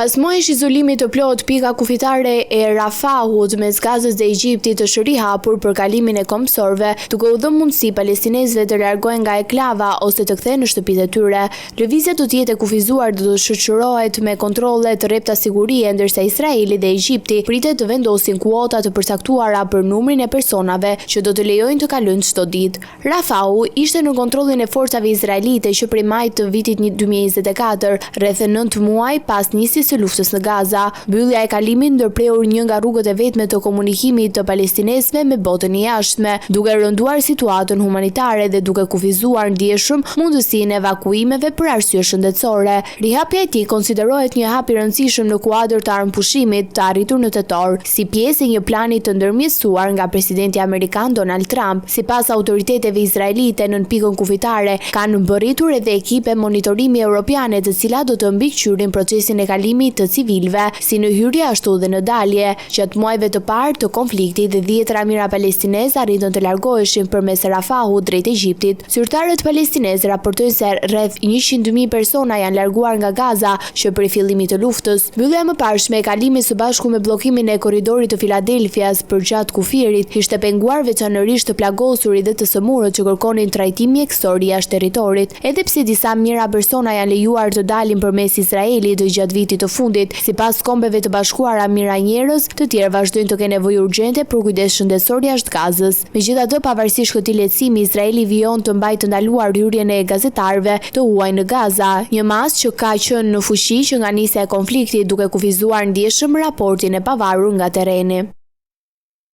Pas muajsh izolimit të plot, pika kufitare e Rafahut mes Gazës dhe Egjiptit është rihapur për kalimin e kombësorëve, duke u dhënë mundësi palestinezëve të largohen nga enklava ose të kthehen në shtëpitë e tyre. Lëvizja do të jetë e kufizuar dhe do të shoqërohet me kontrolle të rrepta sigurie, ndërsa Izraeli dhe Egjipti pritet të vendosin kuota të përcaktuara për numrin e personave që do të lejojnë të kalojnë çdo ditë. Rafahu ishte në kontrollin e forcave izraelite që prej majit të vitit 2024, rreth 9 muaj pas nisjes së luftës në Gaza. Mbyllja e kalimit ndërprehur një nga rrugët e vetme të komunikimit të palestinezëve me botën e jashtme, duke rënduar situatën humanitare dhe duke kufizuar ndjeshëm mundësinë e evakuimeve për arsye shëndetësore. Rihapja e tij konsiderohet një hap i rëndësishëm në kuadër të armëpushimit të arritur në tetor, si pjesë e një plani të ndërmjetësuar nga presidenti amerikan Donald Trump. Sipas autoriteteve izraelite, në pikën kufitare kanë mbërritur edhe ekipe monitorimi europiane, të cilat do të mbikëqyrin procesin e kalimit të civilëve, si në hyrje ashtu dhe në dalje. Gjatë muajve të parë të konfliktit, dhjetëra mijëra palestinezë arritën të largoheshin përmes Rafahut drejt Egjiptit. Zyrtarët palestinezë raportojnë se rreth 100.000 persona janë larguar nga Gaza që prej fillimit të luftës. Mbyllja më parshme e kalimit së bashku me bllokimin e korridorit të Filadelfias përgjatë kufirit ishte penguar veçanërisht të plagosurit dhe të sëmurët që kërkonin trajtim mjekësor jashtë territorit. Edhe pse disa mijëra persona janë lejuar të dalin përmes Izraelit gjatë vitit të fundit, sipas Kombeve të Bashkuara, mijëra njerëz të tjerë vazhdojnë të kenë nevojë urgjente për kujdes shëndetësor jashtë Gazës. Megjithatë, pavarësisht këtij lehtësimi, Izraeli vijon të mbajë të ndaluar hyrjen e gazetarëve të huaj në Gaza, një masë që ka qenë në fuqi që nga nisja e konfliktit, duke kufizuar ndjeshëm raportin e pavarur nga terreni.